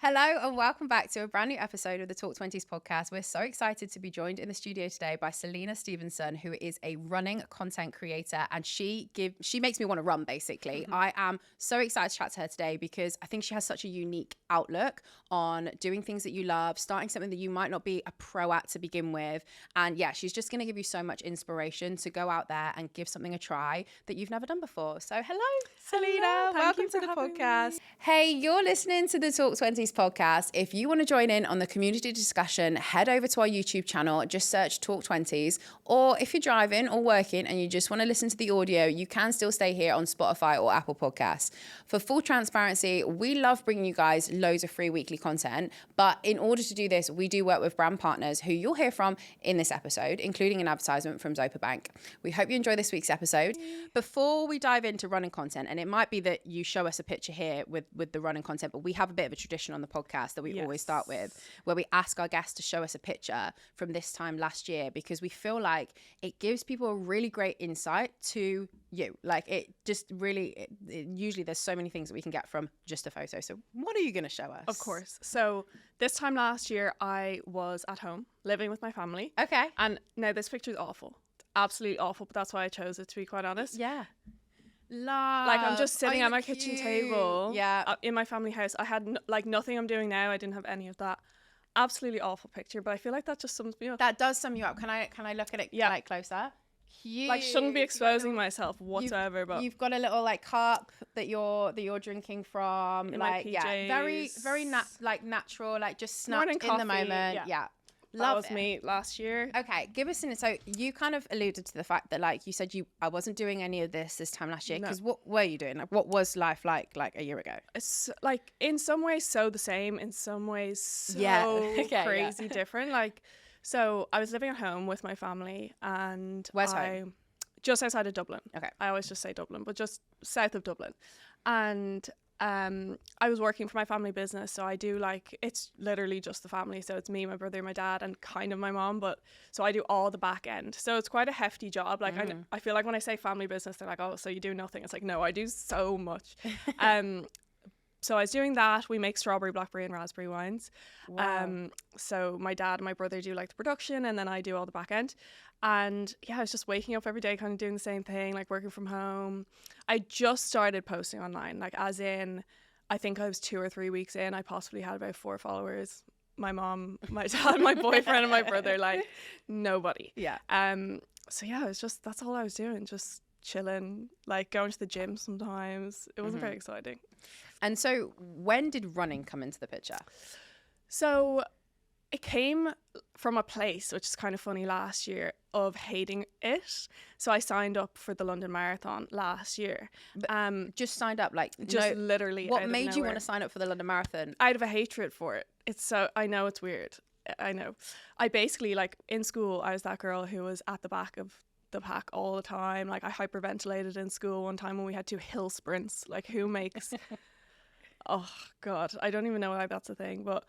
Hello and welcome back to a brand new episode of the Talk Twenties podcast. We're so excited to be joined in the studio today by Celina Stephenson, who is a running content creator, and she makes me want to run, basically. I am so excited to chat to her today because I think she has such a unique outlook on doing things that you love, starting something that you might not be a pro at to begin with. And yeah, she's just going to give you so much inspiration to go out there and give something a try that you've never done before. So hello, Celina. Welcome to the podcast. Hey, you're listening to the Talk Twenties podcast. If you want to join in on the community discussion, head over to our YouTube channel, just search Talk Twenties. Or if you're driving or working and you just want to listen to the audio, you can still stay here on Spotify or Apple Podcasts. For full transparency, we love bringing you guys loads of free weekly content, but in order to do this, we do work with brand partners who you'll hear from in this episode, including an advertisement from Zopa Bank. We hope you enjoy this week's episode. Before we dive into running content, and it might be that you show us a picture here with the running content, but we have a bit of a tradition on the podcast that we always start with, where we ask our guests to show us a picture from this time last year, because we feel like it gives people a really great insight to you. Like it just really, usually there's so many things that we can get from just a photo. So what are you going to show us? Of course. So this time last year, I was at home living with my family. Okay. And now this picture is awful. It's absolutely awful, but that's why I chose it, to be quite honest. Yeah. Love. Like I'm just sitting at my kitchen table in my family house. I had nothing I'm doing now. I didn't have any of that. Absolutely awful picture, but I feel like that just sums me up. That does sum you up. Can I look at it like closer? Huge. Like shouldn't be exposing myself whatsoever, but you've got a little like cup that you're drinking from, in like my PJs. very natural, like just snapped in coffee, the moment. Yeah. That was me last year. Okay, give us so you kind of alluded to the fact that, like you said, I wasn't doing any of this time last year, because what were you doing? Like, what was life like a year ago? It's like in some ways so the same, in some ways so crazy different. Like, so I was living at home with my family, and where's home? Just outside of Dublin. Okay, I always just say Dublin, but just south of Dublin, and I was working for my family business, so I do it's literally just the family, so it's me, my brother, my dad, and kind of my mom, but so I do all the back end, so it's quite a hefty job. Like I feel like when I say family business, they're like, oh, so you do nothing. It's like, no, I do so much. So I was doing that. We make strawberry, blackberry and raspberry wines. Wow. So my dad and my brother do like the production, and then I do all the back end. And yeah, I was just waking up every day kind of doing the same thing, like working from home. I just started posting online, like as in, I think I was 2 or 3 weeks in, I possibly had about 4 followers. My mom, my dad, my boyfriend and my brother, like nobody. Yeah. So yeah, it was just, that's all I was doing, just chilling, like going to the gym sometimes. It wasn't very exciting. And so when did running come into the picture? So it came from a place, which is kind of funny, last year, of hating it. So I signed up for the London Marathon last year. Just signed up, like just literally. What made you want to sign up for the London Marathon? Out of a hatred for it. It's so, I know it's weird. I know. I basically, like in school, I was that girl who was at the back of the pack all the time. Like I hyperventilated in school one time when we had to hill sprints. Like who makes oh god, I don't even know why that's a thing, but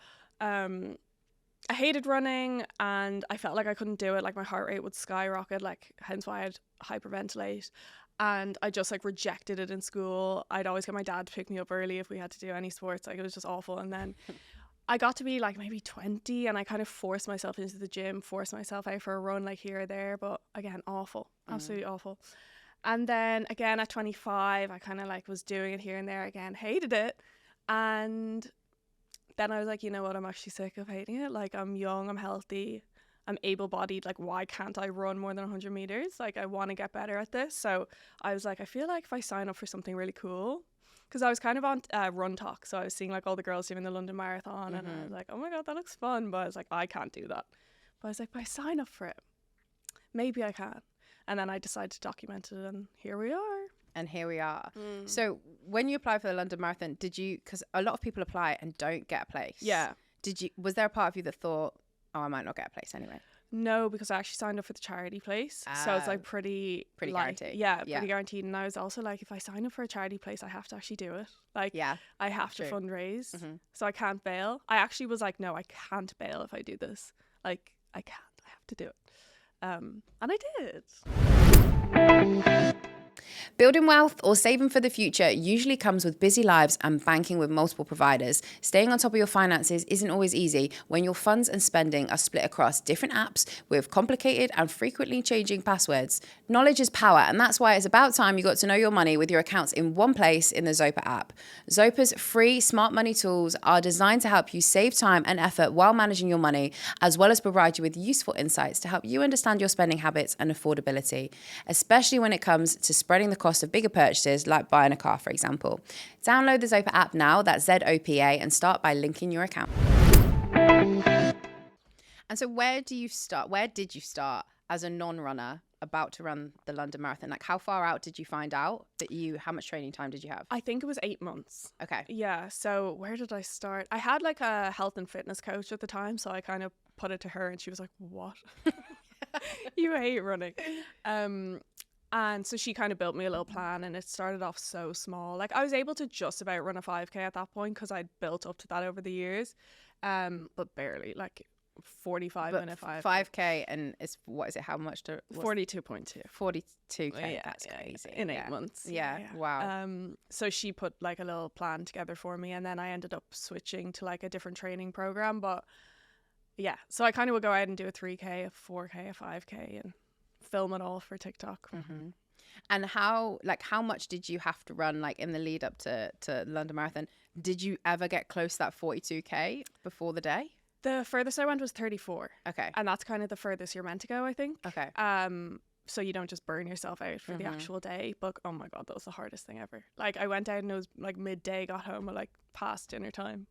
I hated running, and I felt like I couldn't do it. Like my heart rate would skyrocket, like hence why I'd hyperventilate, and I just like rejected it in school. I'd always get my dad to pick me up early if we had to do any sports. Like it was just awful. And then I got to be like maybe 20, and I kind of forced myself into the gym, forced myself out for a run like here or there, but again, awful, absolutely awful. And then again at 25, I kind of like was doing it here and there again, hated it. And then I was like, you know what, I'm actually sick of hating it. Like I'm young, I'm healthy, I'm able-bodied. Like why can't I run more than 100 meters? Like I want to get better at this. So I was like, I feel like if I sign up for something really cool, because I was kind of on Run Talk, so I was seeing like all the girls doing the London Marathon, and I was like, oh my god, that looks fun. But I was like, I can't do that. But I was like, but I sign up for it, maybe I can. And then I decided to document it, and here we are. So when you applied for the London Marathon, did you, because a lot of people apply and don't get a place. Yeah. Was there a part of you that thought, oh, I might not get a place anyway? No, because I actually signed up for the charity place. So it's like pretty like, guaranteed. Yeah, pretty guaranteed. And I was also like, if I sign up for a charity place, I have to actually do it. Like, I have to fundraise. So I can't bail. I actually was like, no, I can't bail if I do this. Like, I can't. I have to do it. And I did. Building wealth or saving for the future usually comes with busy lives and banking with multiple providers. Staying on top of your finances isn't always easy when your funds and spending are split across different apps with complicated and frequently changing passwords. Knowledge is power, and that's why it's about time you got to know your money with your accounts in one place in the Zopa app. Zopa's free smart money tools are designed to help you save time and effort while managing your money, as well as provide you with useful insights to help you understand your spending habits and affordability, especially when it comes to spreading the cost of bigger purchases like buying a car, for example. Download the Zopa app now, that's ZOPA, and start by linking your account. And so where did you start as a non-runner about to run the London Marathon? Like, how far out did you find out how much training time did you have? I think it was 8 months. Okay. Yeah. So where did I start? I had like a health and fitness coach at the time. So I kind of put it to her and she was like, what? You hate running. And so she kind of built me a little plan, and it started off so small. Like, I was able to just about run a 5K at that point because I'd built up to that over the years, but barely, like 45-minute 5K. 5K, and what is it? How much to? 42.2. 42K. Yeah, that's crazy. In 8 months. Yeah. Wow. So she put like a little plan together for me, and then I ended up switching to like a different training program. But yeah, so I kind of would go out and do a 3K, a 4K, a 5K, and film it all for TikTok. Mm-hmm. And how much did you have to run like in the lead up to London Marathon? Did you ever get close to that 42K before the day? The furthest I went was 34. Okay. And that's kind of the furthest you're meant to go, I think. Okay. So you don't just burn yourself out for the actual day. But oh my God, that was the hardest thing ever. Like, I went out and it was like midday, got home at like past dinner time.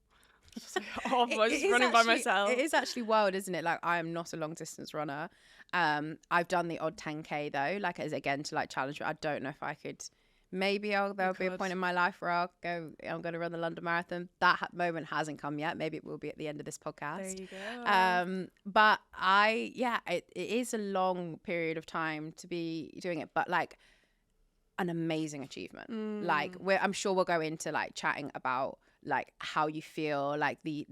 Just like, I was just running by myself. It is actually wild, isn't it? Like, I am not a long distance runner. I've done the odd 10K though, like as again to like challenge. I don't know if I could. Maybe there'll be a point in my life where I'm going to run the London Marathon. That moment hasn't come yet. Maybe it will be at the end of this podcast. There you go. But it is a long period of time to be doing it, but like an amazing achievement. Like, I'm sure we'll go into like chatting about like how you feel, like the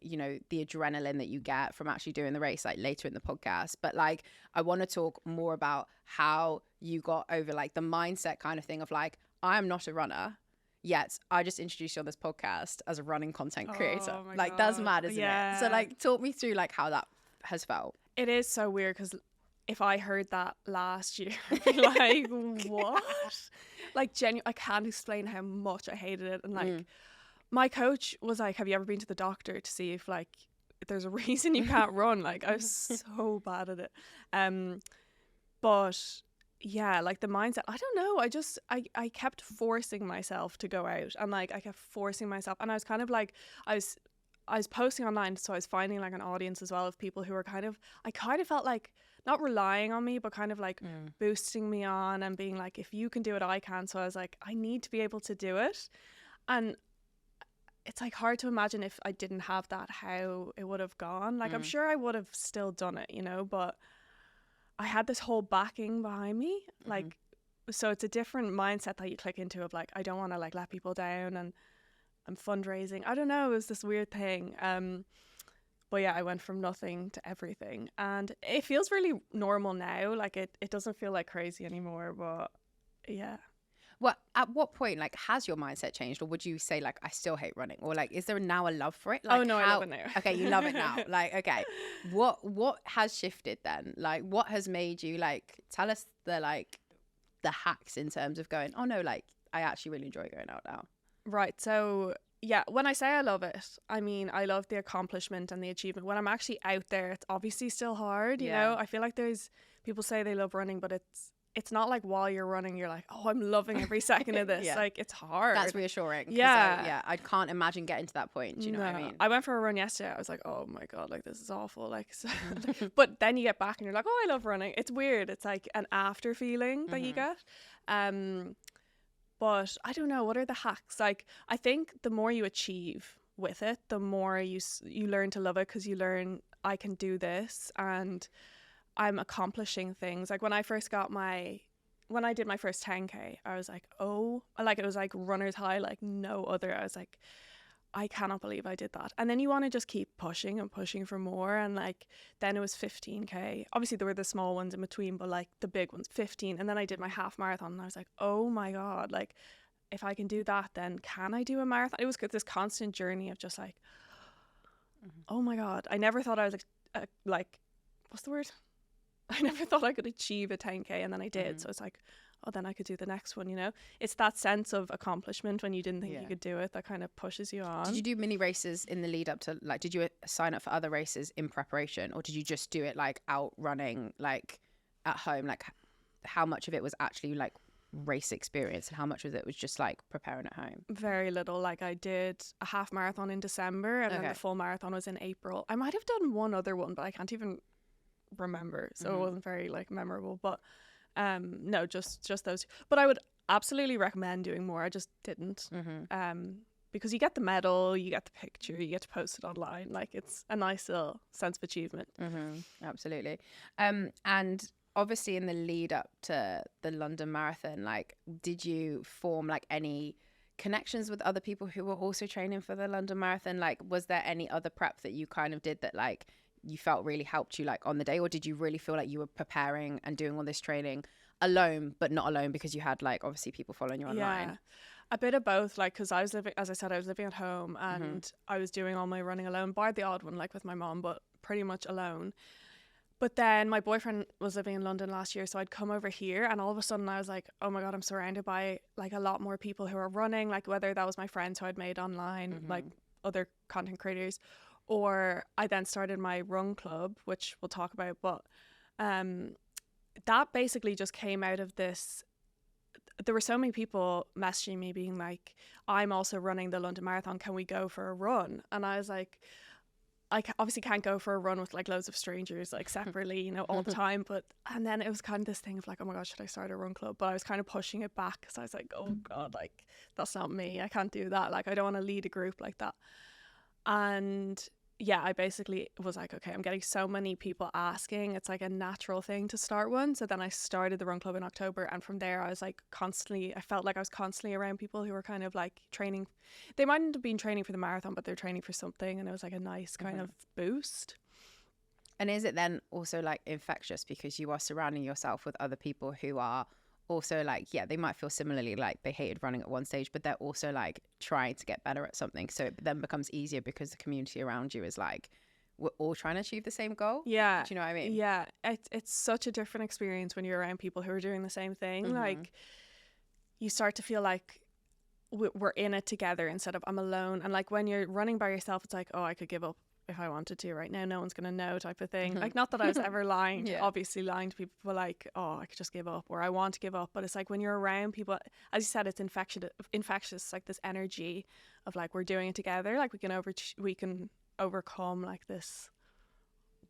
you know, the adrenaline that you get from actually doing the race, like later in the podcast. But like, I want to talk more about how you got over like the mindset kind of thing of like, I am not a runner, yet I just introduced you on this podcast as a running content creator. Like, God. That's mad, isn't it? So like, talk me through like how that has felt. It is so weird because if I heard that last year, I'd be like, what? Like, I can't explain how much I hated it. And like, my coach was like, have you ever been to the doctor to see if like there's a reason you can't run? Like, I was so bad at it. But yeah, like the mindset, I don't know. I kept forcing myself to go out, and like I kept forcing myself, and I was kind of like, I was posting online, so I was finding like an audience as well of people who were I kind of felt like not relying on me, but kind of like boosting me on and being like, if you can do it, I can. So I was like, I need to be able to do it. And it's like hard to imagine if I didn't have that, how it would have gone. Like, I'm sure I would have still done it, you know, but I had this whole backing behind me. Like, so it's a different mindset that you click into of like, I don't want to like let people down, and I'm fundraising. I don't know. It was this weird thing. But yeah, I went from nothing to everything, and it feels really normal now. Like, it doesn't feel like crazy anymore, but yeah. Well, at what point, like, has your mindset changed, or would you say, like, I still hate running, or like, is there now a love for it? Like, oh no, I love it now. Okay, you love it now. Like, okay, what has shifted then? Like, what has made you like? Tell us the hacks in terms of going, oh no, like, I actually really enjoy going out now. Right. So yeah, when I say I love it, I mean I love the accomplishment and the achievement. When I'm actually out there, it's obviously still hard. You know, I feel like there's people say they love running, but it's not like while you're running you're like, oh, I'm loving every second of this. Like, it's hard. That's reassuring. Yeah. I can't imagine getting to that point. Do you know what I mean? I went for a run yesterday. I was like, oh my God, like, this is awful. Like, so, but then you get back and you're like, oh, I love running. It's weird. It's like an after feeling that you get. But I don't know, what are the hacks? Like, I think the more you achieve with it, the more you learn to love it, because you learn, I can do this and I'm accomplishing things. Like, when I did my first 10K, I was like, oh, like, it was like runner's high, like no other. I was like, I cannot believe I did that. And then you want to just keep pushing and pushing for more. And like, then it was 15K. Obviously, there were the small ones in between, but like the big ones, 15. And then I did my half marathon and I was like, oh my God, like, if I can do that, then can I do a marathon? It was this constant journey of just like, oh my God. I never thought I was like, what's the word? I never thought I could achieve a 10K, and then I did. So it's like, oh, then I could do the next one, you know? It's that sense of accomplishment when you didn't think you could do it that kind of pushes you on. Did you do mini races in the lead up to, like, did you sign up for other races in preparation, or did you just do it like out running, like at home? Like, how much of it was actually like race experience and how much of it was just like preparing at home? Very little. Like, I did a half marathon in December, and then the full marathon was in April. I might have done one other one, but I can't even remember, so it wasn't very like memorable. But no, just those. But I would absolutely recommend doing more. I just didn't. Because you get the medal, you get the picture, you get to post it online. Like, it's a nice little sense of achievement. Absolutely. And obviously in the lead up to the London Marathon, like, did you form like any connections with other people who were also training for the London Marathon? Like, was there any other prep that you kind of did that like you felt really helped you like on the day, or did you really feel like you were preparing and doing all this training alone, but not alone because you had like obviously people following you online? Yeah, a bit of both. Like, because I was living, as I said, I was living at home, and I was doing all my running alone, bar the odd one like with my mom, but pretty much alone. But then my boyfriend was living in London last year, so I'd come over here, and all of a sudden I was like, oh my God, I'm surrounded by like a lot more people who are running, like whether that was my friends who I'd made online, like other content creators, or I then started my run club, which we'll talk about. But that basically just came out of this. There were so many people messaging me being like, I'm also running the London Marathon, can we go for a run? And I was like, I obviously can't go for a run with like loads of strangers like separately, you know, all the time. But and then it was kind of this thing of like, oh my God, should I start a run club? But I was kind of pushing it back because I was like, oh God, like that's not me. I can't do that. Like, I don't want to lead a group like that. And yeah, I basically was like, okay, I'm getting so many people asking. It's like a natural thing to start one. So then I started the run club in October. And from there, I was like I felt like I was constantly around people who were kind of like training. They mightn't have been training for the marathon, but they're training for something. And it was like a nice kind of boost. And is it then also like infectious because you are surrounding yourself with other people who are also like, yeah, they might feel similarly like they hated running at one stage, but they're also like trying to get better at something. So it then becomes easier because the community around you is like, we're all trying to achieve the same goal. Yeah. Do you know what I mean? Yeah. It's such a different experience when you're around people who are doing the same thing. Like, you start to feel like we're in it together instead of I'm alone. And like when you're running by yourself, it's like, oh, I could give up if I wanted to right now, no one's gonna know type of thing. Like, not that I was ever obviously lying to people, but like, oh, I could just give up, or I want to give up. But it's like when you're around people, as you said, it's infectious, like this energy of like, we're doing it together, like we can overcome like this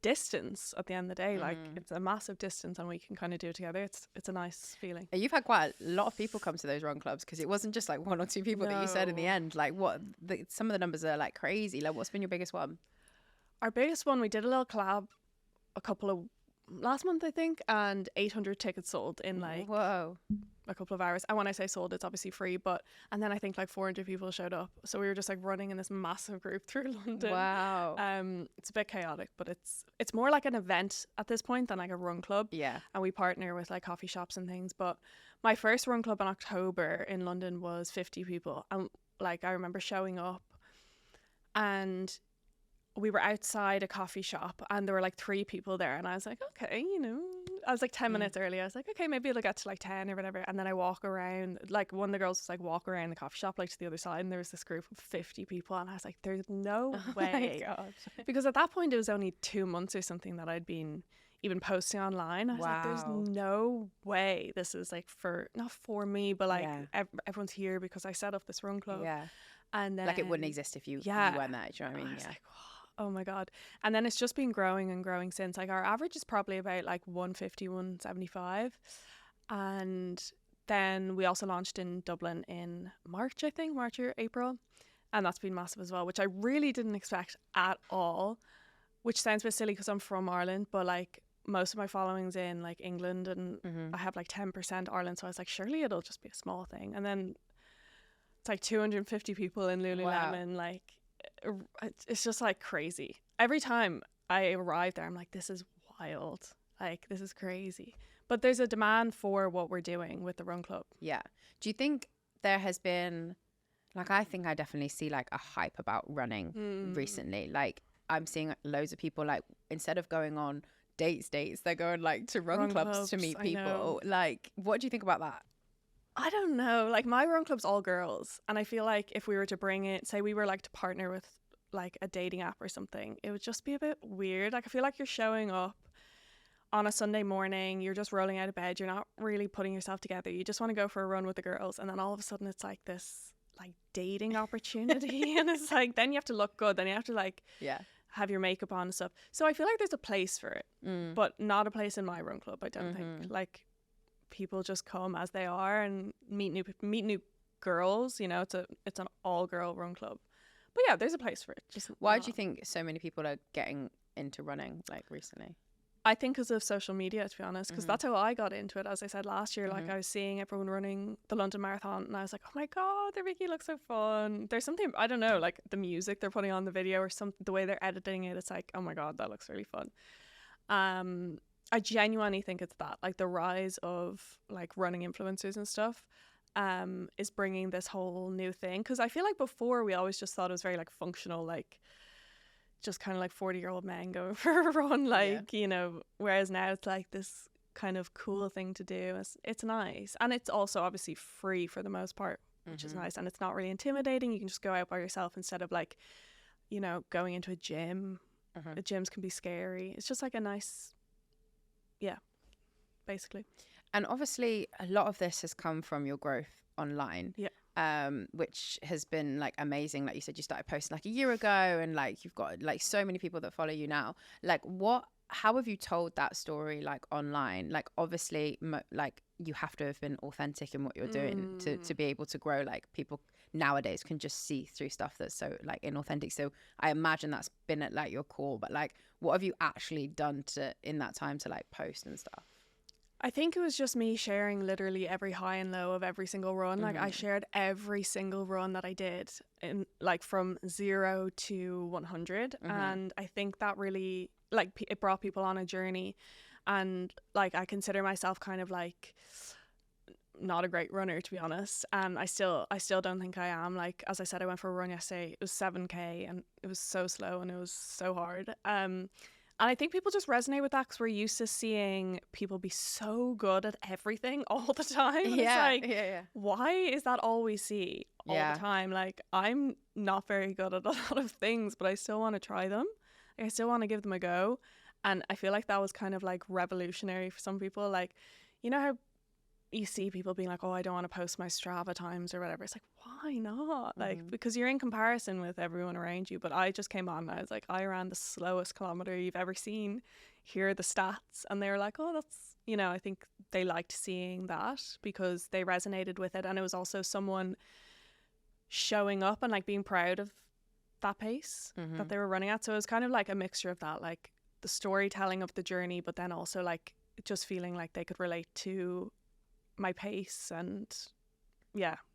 distance at the end of the day. Like, it's a massive distance and we can kind of do it together. It's a nice feeling. You've had quite a lot of people come to those run clubs, because it wasn't just like one or two people that you said in the end. Like, some of the numbers are like crazy. Like, what's been your biggest one? Our biggest one, we did a little collab last month, I think, and 800 tickets sold in like a couple of hours. And when I say sold, it's obviously free, and then I think like 400 people showed up. So we were just like running in this massive group through London. Wow. It's a bit chaotic, but it's more like an event at this point than like a run club. Yeah. And we partner with like coffee shops and things. But my first run club in October in London was 50 people. And like, I remember showing up and we were outside a coffee shop and there were like 3 people there, and I was like, okay, you know, I was like 10 minutes early. I was like, okay, maybe it'll get to like 10 or whatever. And then I walk around, like one of the girls was like, walk around the coffee shop like to the other side, and there was this group of 50 people, and I was like, there's no way. Oh my God. Because at that point it was only 2 months or something that I'd been even posting online. I was like, there's no way this is like not for me, but like everyone's here because I set up this run club. Yeah. And then like, it wouldn't exist if you weren't there. Do you know what I mean? I was like, oh my God. And then it's just been growing and growing since. Like, our average is probably about like 150, 175. And then we also launched in Dublin in March, I think, March or April. And that's been massive as well, which I really didn't expect at all, which sounds a bit silly because I'm from Ireland, but like most of my following's in like England, and I have like 10% Ireland. So I was like, surely it'll just be a small thing. And then It's like 250 people in Lululemon. Like, it's just like crazy. Every time I arrive there, I'm like, this is wild. Like, this is crazy. But there's a demand for what we're doing with the run club. Yeah. Do you think there has been, like, I think I definitely see like a hype about running recently. Like, I'm seeing loads of people, like, instead of going on dates, they're going like to run clubs to meet people. Like, what do you think about that? I don't know. Like, my run club's all girls. And I feel like if we were to bring it, say we were like to partner with like a dating app or something, it would just be a bit weird. Like, I feel like you're showing up on a Sunday morning, you're just rolling out of bed, you're not really putting yourself together, you just want to go for a run with the girls, and then all of a sudden it's like this like dating opportunity. And it's like, then you have to look good, then you have to like have your makeup on and stuff. So I feel like there's a place for it, but not a place in my run club, I don't think. Like, people just come as they are and meet new girls, you know. It's an all girl run club, but yeah, there's a place for it. Just why do you think so many people are getting into running like recently? I think because of social media, to be honest, because that's how I got into it. As I said last year, like, I was seeing everyone running the London Marathon and I was like, oh my God, they're making it look so fun. There's something, I don't know, like the music they're putting on the video or the way they're editing it, it's like, oh my God, that looks really fun. I genuinely think it's that, like, the rise of like running influencers and stuff is bringing this whole new thing. Because I feel like before we always just thought it was very like functional, like just kind of like 40-year-old men going for a run, like, you know, whereas now it's like this kind of cool thing to do. It's nice. And it's also obviously free for the most part, which is nice. And it's not really intimidating. You can just go out by yourself instead of like, you know, going into a gym. The gyms can be scary. It's just like a nice, basically. And obviously a lot of this has come from your growth online. Which has been like amazing. Like you said, you started posting like a year ago, and like you've got like so many people that follow you now. Like, how have you told that story like online? Like, obviously like you have to have been authentic in what you're doing to be able to grow. Like, people nowadays can just see through stuff that's so like inauthentic. So I imagine that's been at like your core, but like, what have you actually done in that time to like post and stuff? I think it was just me sharing literally every high and low of every single run. Like, I shared every single run that I did, in like from 0 to 100. And I think that really, like, it brought people on a journey. And like, I consider myself kind of like not a great runner, to be honest. And I still don't think I am. Like, as I said, I went for a run yesterday. It was 7K and it was so slow and it was so hard. And I think people just resonate with that because we're used to seeing people be so good at everything all the time. And it's like, why is that all we see all the time? Like, I'm not very good at a lot of things, but I still want to try them. Like, I still want to give them a go. And I feel like that was kind of like revolutionary for some people. Like, you know how you see people being like, oh, I don't want to post my Strava times or whatever. It's like, why not? Like, because you're in comparison with everyone around you. But I just came on and I was like, I ran the slowest kilometer you've ever seen. Here are the stats. And they were like, oh, that's, you know, I think they liked seeing that because they resonated with it. And it was also someone showing up and like being proud of that pace that they were running at. So it was kind of like a mixture of that, like the storytelling of the journey, but then also like just feeling like they could relate to my pace and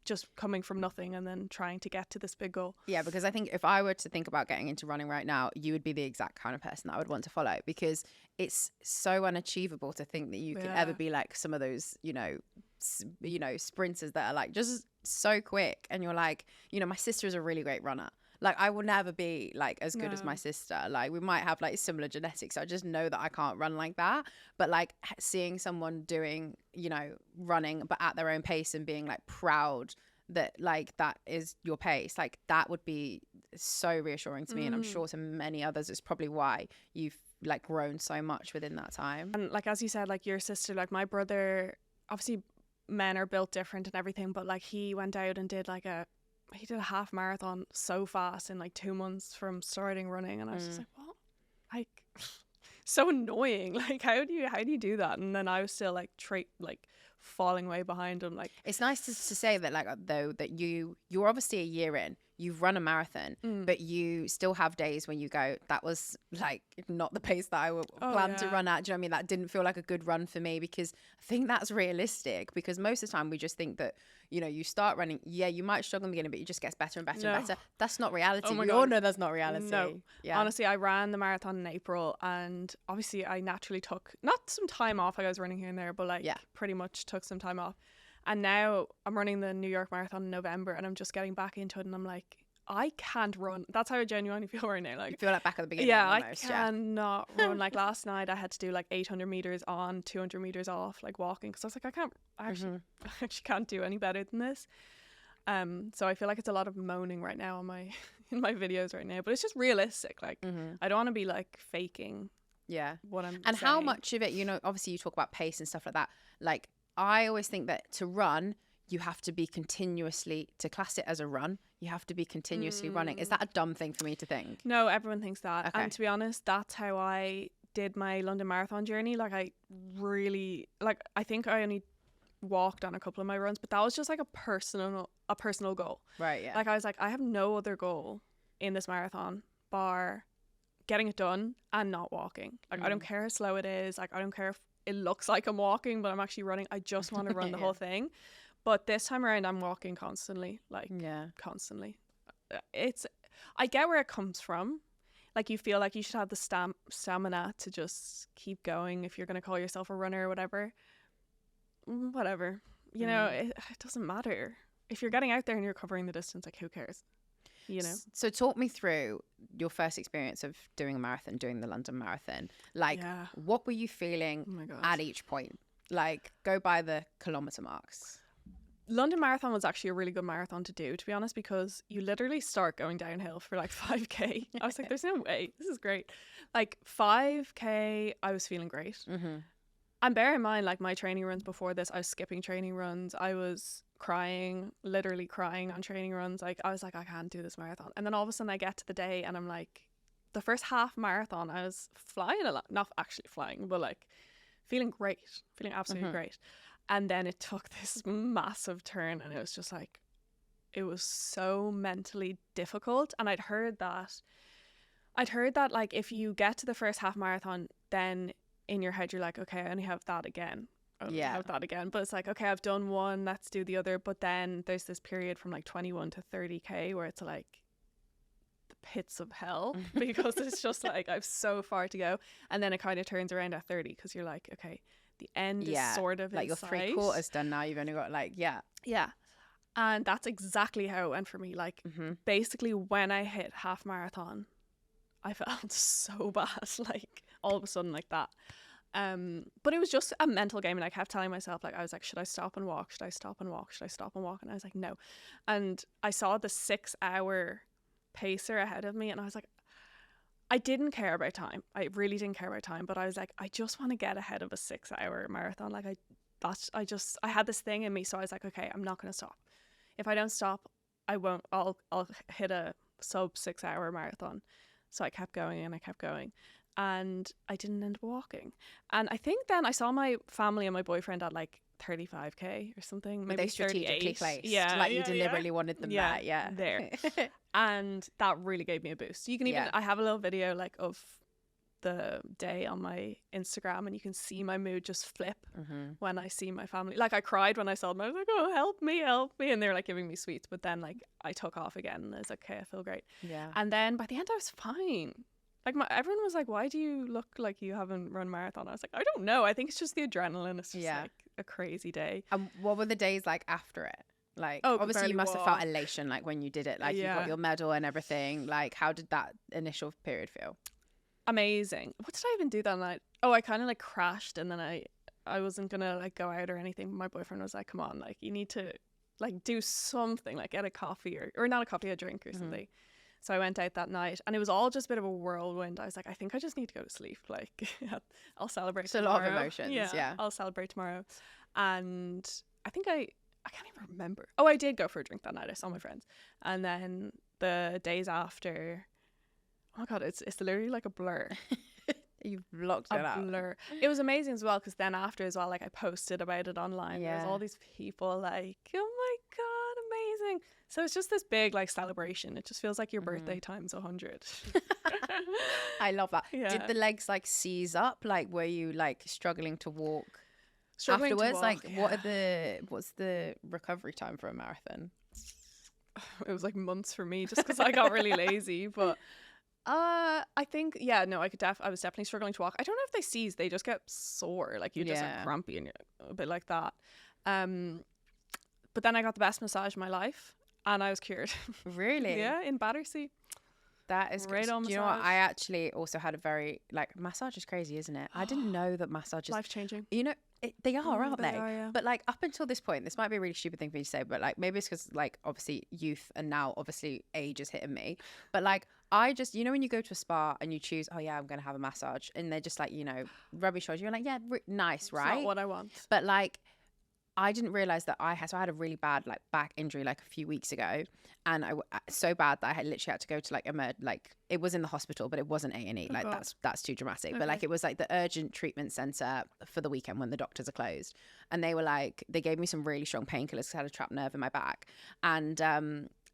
just coming from nothing and then trying to get to this big goal. Yeah, because I think if I were to think about getting into running right now, you would be the exact kind of person that I would want to follow, because it's so unachievable to think that you could ever be like some of those, you know, sprinters that are like just so quick, and you're like, you know, my sister is a really great runner. Like, I will never be like as good as my sister. Like, we might have like similar genetics. I just know that I can't run like that. But like seeing someone doing, you know, running but at their own pace and being like proud that like that is your pace, like that would be so reassuring to me. And I'm sure to many others, it's probably why you've like grown so much within that time. And like, as you said, like your sister, like my brother, obviously men are built different and everything, but like he went out and did he did a half marathon so fast in like 2 months from starting running, and I was just like, what? Like, so annoying. Like, how do you do that? And then I was still like falling way behind him. Like, it's nice to say that, like, though, that you're obviously a year in, you've run a marathon, but you still have days when you go, that was like not the pace that I would plan to run at. Do you know what I mean? That didn't feel like a good run for me, because I think that's realistic, because most of the time we just think that, you know, you start running, you might struggle in the beginning, but it just gets better and better and better. That's not reality. Oh my We all know that's not reality. No. Yeah. Honestly, I ran the marathon in April, and obviously I naturally took not some time off, like I was running here and there, but like pretty much took some time off. And now I'm running the New York Marathon in November, and I'm just getting back into it, and I'm like, I can't run. That's how I genuinely feel right now. Like, you feel like back at the beginning. Yeah, almost, I cannot run. Like last night I had to do like 800 meters on, 200 meters off, like walking, because I was like, I actually can't do any better than this. So I feel like it's a lot of moaning right now on my in my videos right now, but it's just realistic. Like I don't want to be like faking what I'm saying. How much of it, you know, obviously you talk about pace and stuff like that. Like, I always think that to run, you have to be continuously, to class it as a run, you have to be continuously running. Is that a dumb thing for me to think? No, everyone thinks that. Okay. And to be honest, that's how I did my London Marathon journey. Like, I really, like, I think I only walked on a couple of my runs, but that was just like a personal goal. Right, yeah. Like, I was like, I have no other goal in this marathon bar getting it done and not walking. Like, I don't care how slow it is. Like, I don't care if it looks like I'm walking, but I'm actually running. I just want to run the whole thing. But this time around, I'm walking constantly, like constantly. I get where it comes from. Like, you feel like you should have the stamina to just keep going if you're going to call yourself a runner or whatever. Whatever. You know, it doesn't matter. If you're getting out there and you're covering the distance, like, who cares? You know? So talk me through your first experience of doing a marathon, doing the London Marathon. Like, what were you feeling at each point? Like, go by the kilometer marks. London Marathon was actually a really good marathon to do, to be honest, because you literally start going downhill for like 5k. I was like, there's no way. This is great. Like 5k, I was feeling great. And bear in mind, like, my training runs before this, I was skipping training runs. I was crying, literally crying on training runs. Like, I was like, I can't do this marathon. And then all of a sudden I get to the day and I'm like, the first half marathon, I was flying a lot. Not actually flying, but like feeling great, feeling absolutely great. And then it took this massive turn, and it was just like, it was so mentally difficult. And I'd heard that like, if you get to the first half marathon, then in your head you're like, okay, I only have that again. Have that again. But it's like, okay, I've done one, let's do the other. But then there's this period from like 21 to 30k where it's like the pits of hell, because it's just like, I've so far to go. And then it kind of turns around at 30, because you're like, okay, the end is sort of like, you're 3/4 done now. You've only got like and that's exactly how it went for me. Like, basically when I hit half marathon, I felt so bad, like, all of a sudden, like that. But it was just a mental game, and I kept telling myself, like, I was like, should I stop and walk? Should I stop and walk? Should I stop and walk? And I was like, no. And I saw the 6-hour pacer ahead of me, and I was like, I didn't care about time. I really didn't care about time, but I was like, I just want to get ahead of a 6-hour marathon. Like, I had this thing in me, so I was like, okay, I'm not going to stop. If I don't stop, I'll hit a sub 6-hour marathon. So I kept going and I kept going, and I didn't end up walking. And I think then I saw my family and my boyfriend at like 35k or something. Maybe they strategically 38. placed, like, you deliberately wanted them there. And that really gave me a boost. You can even I have a little video like of the day on my Instagram, and you can see my mood just flip when I see my family. Like, I cried when I saw them. I was like, oh, help me, and they're like giving me sweets. But then, like, I took off again, and I was like, okay, I feel great. And then by the end I was fine. Like, everyone was like, why do you look like you haven't run a marathon? I was like, I don't know, I think it's just the adrenaline. It's just like a crazy day. And what were the days like after it? Like, obviously you must have felt elation, like, when you did it, like, you got your medal and everything. Like, how did that initial period feel? Amazing. What did I even do that night? Oh, I kind of like crashed, and then I wasn't gonna like go out or anything, but my boyfriend was like, come on, like, you need to like do something, like get a coffee or not a coffee, a drink or something. So I went out that night, and it was all just a bit of a whirlwind. I was like, I think I just need to go to sleep. Like, I'll celebrate tomorrow. It's a lot of emotions. Yeah. I'll celebrate tomorrow. And I think I can't even remember. Oh, I did go for a drink that night. I saw my friends. And then the days after, oh my God, it's literally like a blur. You've blocked it out. A blur. It was amazing as well, because then after as well, like, I posted about it online. Yeah. There's all these people like, oh my God, running. So it's just this big like celebration. It just feels like your birthday times 100. I love that. Yeah. Did the legs like seize up? Like, were you like struggling to walk Struggling to afterwards? walk, Like, yeah. what's the recovery time for a marathon? It was like months for me just because I got really lazy. But I think, yeah, no, I was definitely struggling to walk. I don't know if they seize, they just get sore. Like you just Yeah. like crampy and a bit like that. But then I got the best massage of my life and I was cured. Really? Yeah, in Battersea. That is Right good. on Do you know what? massage. I actually also had a very like massage is crazy, isn't it? I didn't know that massage is Life changing. you know they are, aren't they they? are, yeah. But like up until this point, this might be a really stupid thing for me to say, but like maybe it's because like obviously youth and now obviously age is hitting me. But like I just, you know, when you go to a spa and you choose, oh yeah, I'm gonna have a massage, and they're just like, you know, rub your shoulders, you're like, yeah, nice, right? It's not what I want. But like I didn't realize that I had a really bad like back injury like a few weeks ago, and so bad that I had literally had to go to like it was in the hospital, but it wasn't A&E. Like God. that's too dramatic. Okay. But like it was like the urgent treatment center for the weekend when the doctors are closed, and they were like they gave me some really strong painkillers because I had a trapped nerve in my back, and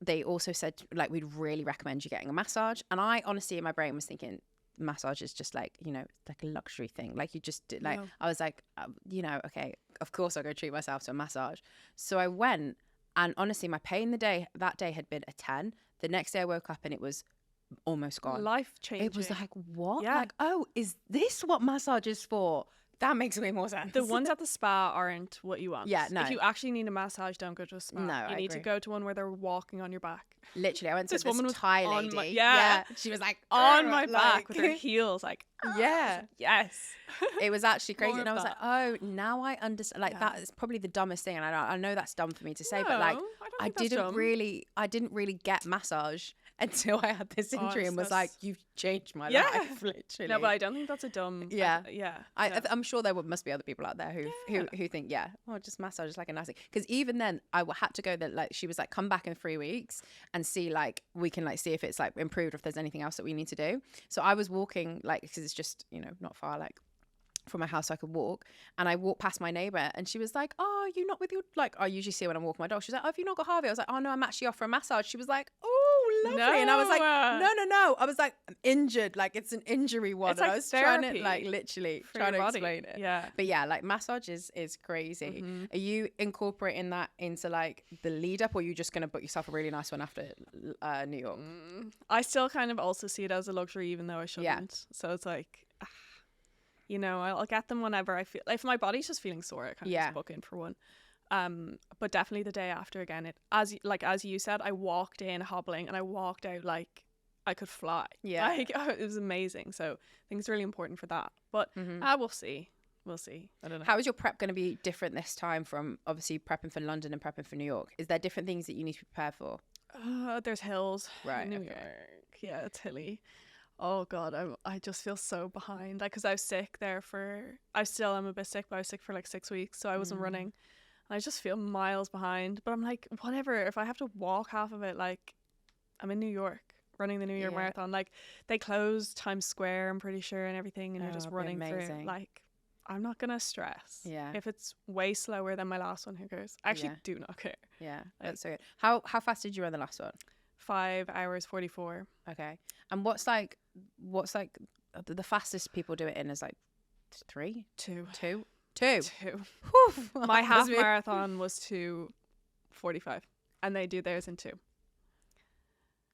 they also said like we'd really recommend you getting a massage. And I honestly in my brain was thinking, massage is just like, you know, like a luxury thing, like you just like, No. I was like, you know, okay, of course I'll go treat myself to a massage. So I went, and honestly my pain that day had been a 10. The next day I woke up and it was almost gone. Life changing. It was like, what? Yeah. Like, oh, is this what massage is for? That makes way more sense. The ones at the spa aren't what you want. Yeah, no. If you actually need a massage, don't go to a spa. No, you I need to agree. go to one where they're walking on your back. Literally, I went to This this woman was Thai on lady. my- yeah. She was like On my like- back with her heels, like, Yeah. yes. It was actually crazy, More and I of was that. like, oh, now I understand. Like Yeah. that is probably the dumbest thing, and I know that's dumb for me to say, but like No, I don't think that's dumb. I didn't really get massage until I had this Oh, injury and was that's- like, you've changed my Yeah. life, literally. No, but I don't think that's a dumb. Yeah. Yeah. I, I'm sure there must be other people out there who think, yeah, oh, just massage is like a nice thing. Because even then, I had to go there. Like she was like, come back in 3 weeks and see like we can like see if it's like improved, or if there's anything else that we need to do. So I was walking like because it's just, you know, not far like from my house, so I could walk, and I walked past my neighbor and she was like, oh, you not with your, like I usually see her when I'm walking my dog, she's like, oh, have you not got Harvey? I was like, oh no, I'm actually off for a massage. She was like, oh, lovely. And I was like, no, I was like, I'm injured, like it's an injury one. It's And like I was trying to therapy like literally for trying to your body. explain it. Yeah. But yeah, like massage is crazy. Are you incorporating that into like the lead up, or are you just going to book yourself a really nice one after New York? I still kind of also see it as a luxury, even though I shouldn't. So it's like, you know, I'll get them whenever I feel. If my body's just feeling sore, I kind of just book in for one. But definitely the day after again. It as you said, I walked in hobbling and I walked out like I could fly. Yeah. Like, it was amazing. So I think it's really important for that. But we'll see. We'll see. I don't know. How is your prep going to be different this time from obviously prepping for London and prepping for New York? Is there different things that you need to prepare for? There's hills. Right, New okay. York. Yeah, it's hilly. Oh God, I just feel so behind. Like, cause I was sick there I still am a bit sick, but I was sick for like 6 weeks, so I wasn't running. And I just feel miles behind. But I'm like, whatever. If I have to walk half of it, like, I'm in New York running the New York Marathon. Like, they closed Times Square, I'm pretty sure, and everything, and you're just that'd be running through. amazing. Like, I'm not gonna stress. Yeah. If it's way slower than my last one, who cares? I actually Yeah. do not care. Yeah, that's so good. How fast did you run the last one? 5 hours 44. Okay. And what's like the fastest people do it in is like 3, 2. 2. Whew. My half That's me. marathon was 2:45, and they do theirs in 2.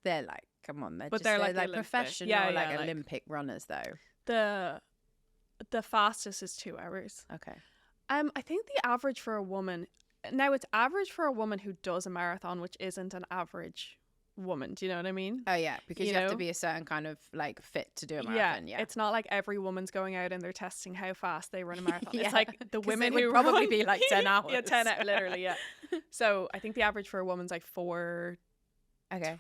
They're like, come on, But they're like the Olympic. professional, Yeah, like like- Olympic runners though. The fastest is 2 hours. Okay. I think the average for a woman, now it's average for a woman who does a marathon, which isn't an average woman. Do you know what I mean? Oh yeah, because You you have to know? be a certain kind of like fit to do a marathon. Yeah. It's not like every woman's going out and they're testing how fast they run a marathon. Yeah, It's like the 'cause women it would who probably run- be like 10 hours. Yeah, 10 hours, literally, yeah. So I think the average for a woman's like 4:15. Okay.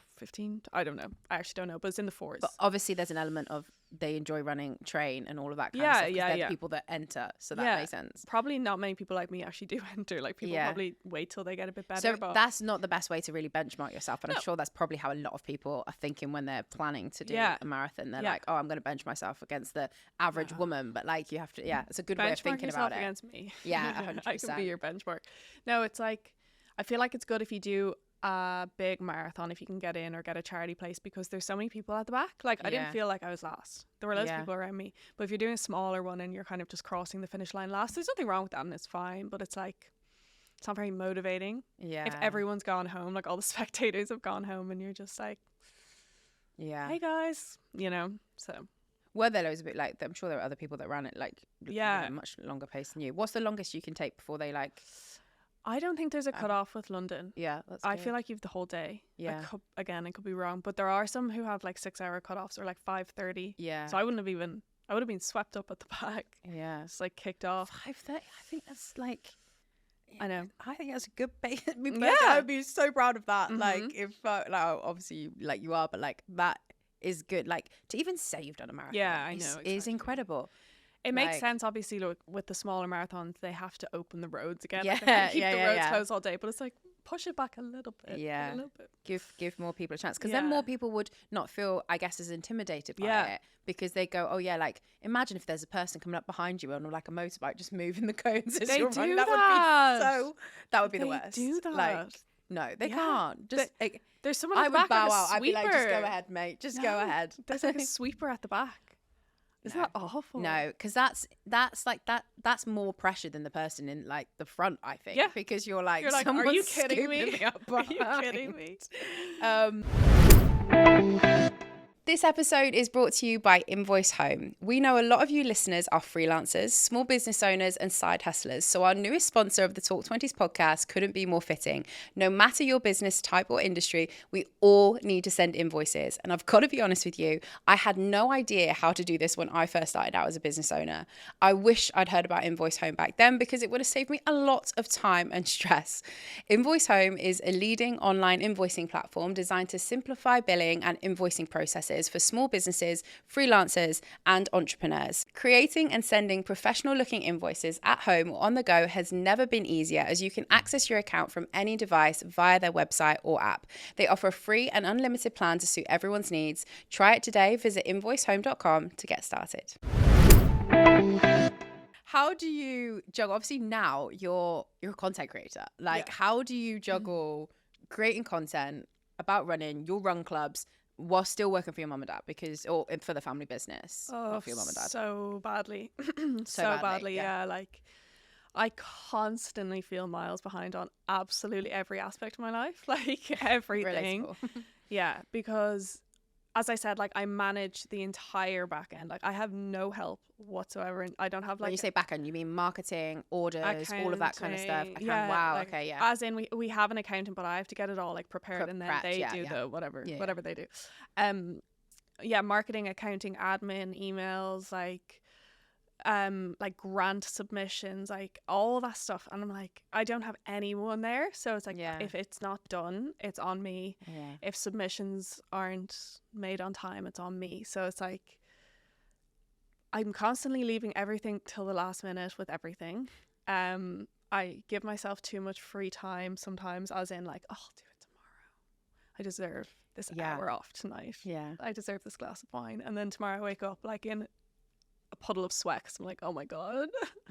I don't know. I actually don't know, but it's in the 4s. But obviously there's an element of they enjoy running, train and all of that kind of Yeah, stuff. 'Cause yeah, they're yeah. the people that enter. So that Yeah. makes sense. Probably not many people like me actually do enter. Like, people Yeah. probably wait till they get a bit better. So but that's not the best way to really benchmark yourself. And I'm No. sure that's probably how a lot of people are thinking when they're planning to do Yeah. a marathon. They're Yeah. like, oh, I'm going to bench myself against the average woman. But like you have to, it's a good way of benchmark thinking yourself about it. against me. Yeah, I can 100%. be your benchmark. No, it's like, I feel like it's good if you do a big marathon if you can get in or get a charity place, because there's so many people at the back. Like I didn't feel like I was last. There were loads of people around me. But if you're doing a smaller one and you're kind of just crossing the finish line last, there's nothing wrong with that and it's fine. But it's like, it's not very motivating. Yeah. If everyone's gone home, like all the spectators have gone home and you're just like, hey guys, you know, so. Were there loads of it like, I'm sure there were other people that ran it like much longer pace than you. What's the longest you can take before they like? I don't think there's a cutoff with London. Yeah, that's I good. feel like you've the whole day. Yeah. I could be wrong, but there are some who have like 6-hour cutoffs or like 5:30. Yeah. So I would have been swept up at the back. Yeah. Just like kicked off. 5:30. I think that's like. I know. I think that's a good base. Yeah. I would be so proud of that. Like if like obviously like you are, but like that is good. Like to even say you've done a marathon. Yeah, I know. Exactly. Is incredible. It makes sense, obviously, with the smaller marathons, they have to open the roads again. Yeah, like, they can't keep the roads closed all day, but it's like, push it back a little bit. Yeah. A little bit. Give more people a chance. Because then more people would not feel, I guess, as intimidated by it. Because they go, oh yeah, like, imagine if there's a person coming up behind you on like a motorbike just moving the cones as you're running. That would be the worst. They do that. Like, no, they can't. Just there's someone I at the would back bow and a out. I'd be like, just sweeper. go ahead, mate. Just go ahead. There's like a sweeper at the back. Isn't that awful? No, because that's like that's more pressure than the person in like the front, I think. Yeah. Because you're like, are you kidding me? Are you kidding me? This episode is brought to you by Invoice Home. We know a lot of you listeners are freelancers, small business owners, and side hustlers. So our newest sponsor of the Talk Twenties podcast couldn't be more fitting. No matter your business type or industry, we all need to send invoices. And I've got to be honest with you, I had no idea how to do this when I first started out as a business owner. I wish I'd heard about Invoice Home back then because it would have saved me a lot of time and stress. Invoice Home is a leading online invoicing platform designed to simplify billing and invoicing processes for small businesses, freelancers, and entrepreneurs. Creating and sending professional-looking invoices at home or on the go has never been easier, as you can access your account from any device via their website or app. They offer a free and unlimited plan to suit everyone's needs. Try it today. Visit invoicehome.com to get started. How do you juggle? Obviously now you're a content creator. Like how do you juggle creating content about running, your run clubs, while still working for your mum and dad, or for the family business? Oh, for your mum and dad. So badly. so badly, yeah. Like I constantly feel miles behind on absolutely every aspect of my life, like everything. Yeah, because as I said, like I manage the entire back end. Like I have no help whatsoever, and I don't have like. When you say back end, you mean marketing, orders, all of that kind of stuff. Wow. Like, okay. Yeah. As in, we have an accountant, but I have to get it all like prepared, and then they do the whatever they do. Marketing, accounting, admin, emails, like grant submissions, like all that stuff, and I'm like, I don't have anyone there, so it's like if it's not done, it's on me. If submissions aren't made on time, it's on me. So it's like I'm constantly leaving everything till the last minute with everything. I give myself too much free time sometimes, as in like, I'll do it tomorrow. I deserve this hour off tonight. I deserve this glass of wine, and then tomorrow I wake up like in a puddle of sweat because I'm like, oh my god,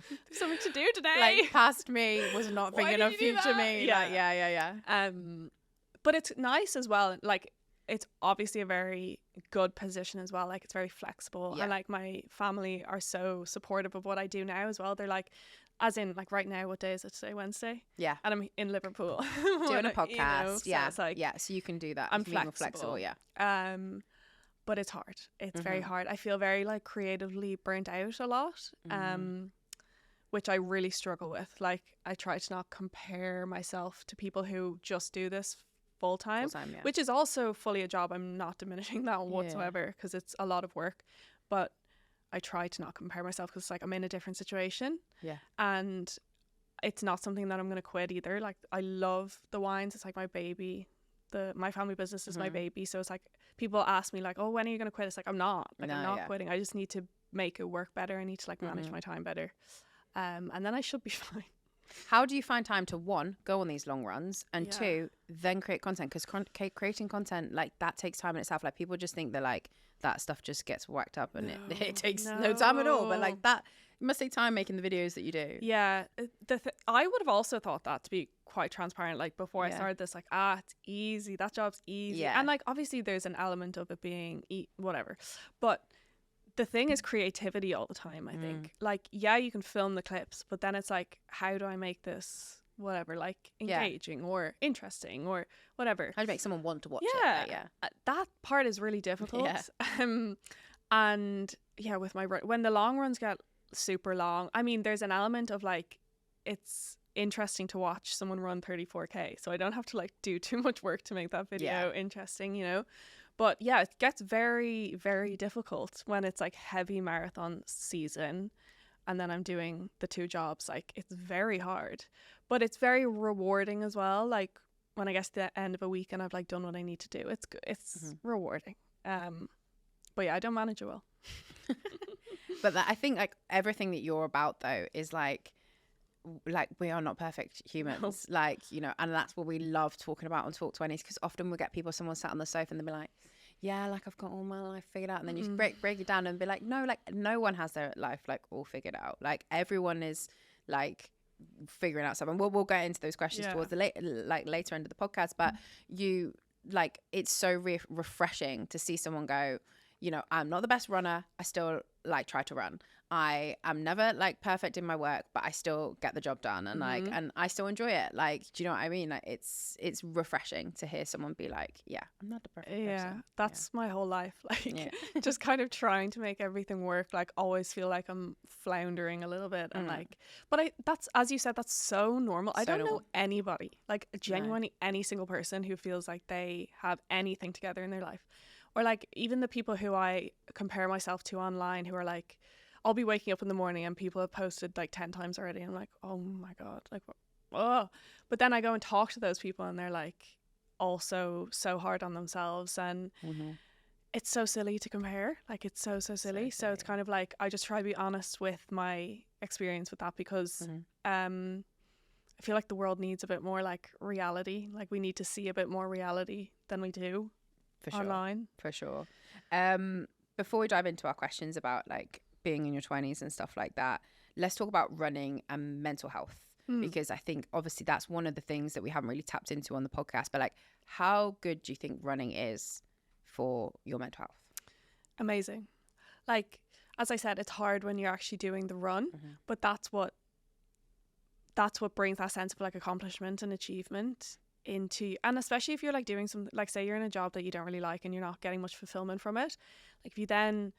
there's something to do today. Like past me was not thinking of future me. But it's nice as well. Like it's obviously a very good position as well. Like it's very flexible, and like my family are so supportive of what I do now as well. They're like, as in like right now, what day is it today? Wednesday. And I'm in Liverpool doing a podcast. So it's like, so you can do that. I'm flexible. But it's hard. It's very hard. I feel very like creatively burnt out a lot, which I really struggle with. Like I try to not compare myself to people who just do this full time, which is also fully a job. I'm not diminishing that whatsoever because it's a lot of work. But I try to not compare myself because like I'm in a different situation. And it's not something that I'm going to quit either. Like I love the wines. It's like my baby. My family business is my baby. So it's like people ask me like, oh, when are you going to quit? It's like, I'm not. Like I'm not quitting. I just need to make it work better. I need to like manage my time better. And then I should be fine. How do you find time to, one, go on these long runs, and two, then create content? Because creating content, like that takes time in itself. Like people just think that like that stuff just gets whacked up and it takes no time at all. But like that, must take time making the videos that you do. Yeah, I would have also thought that, to be quite transparent, like before I Yeah. started this, like, it's easy, that job's easy. Yeah. And like obviously there's an element of it being whatever, but the thing is creativity all the time, I think. Like, yeah, you can film the clips, but then it's like, how do I make this whatever, like engaging or interesting or whatever? How do you make someone want to watch Yeah. it? Yeah. That part is really difficult. Yeah. And yeah, with my when the long runs get super long, I mean, there's an element of like, it's interesting to watch someone run 34k, so I don't have to like do too much work to make that video interesting, you know. But yeah, it gets very, very difficult when it's like heavy marathon season and then I'm doing the 2 jobs. Like, it's very hard, but it's very rewarding as well. Like, when I get to the end of a week and I've like done what I need to do, it's good. It's rewarding. But yeah, I don't manage it well. But I think like everything that you're about though is like we are not perfect humans. No. Like, you know, and that's what we love talking about on Talk 20s, because often we get someone sat on the sofa and they'll be like, yeah, like I've got all my life figured out, and then you break it down and be like, no, like no one has their life like all figured out. Like everyone is like figuring out something. We'll get into those questions towards the later end of the podcast, but you like, it's so refreshing to see someone go, you know, I'm not the best runner, I still like try to run. I am never like perfect in my work, but I still get the job done, and like, and I still enjoy it. Like, do you know what I mean? Like, it's refreshing to hear someone be like, yeah, I'm not the perfect person. That's my whole life. Like, just kind of trying to make everything work. Like, always feel like I'm floundering a little bit, and like, but that's, as you said, that's so normal. I don't know anybody, like genuinely any single person who feels like they have anything together in their life, or like even the people who I compare myself to online, who are like, I'll be waking up in the morning and people have posted like 10 times already. And I'm like, oh my God, like, oh. But then I go and talk to those people and they're like also so hard on themselves. And it's so silly to compare. Like, it's so silly. So it's kind of like, I just try to be honest with my experience with that, because I feel like the world needs a bit more like reality. Like, we need to see a bit more reality than we do online. For sure. Before we dive into our questions about like being in your 20s and stuff like that, let's talk about running and mental health, because I think obviously that's one of the things that we haven't really tapped into on the podcast. But like, how good do you think running is for your mental health? Amazing. Like, as I said, it's hard when you're actually doing the run, but that's what brings that sense of like accomplishment and achievement into, and especially if you're like doing something, like say you're in a job that you don't really like and you're not getting much fulfillment from it, like if you then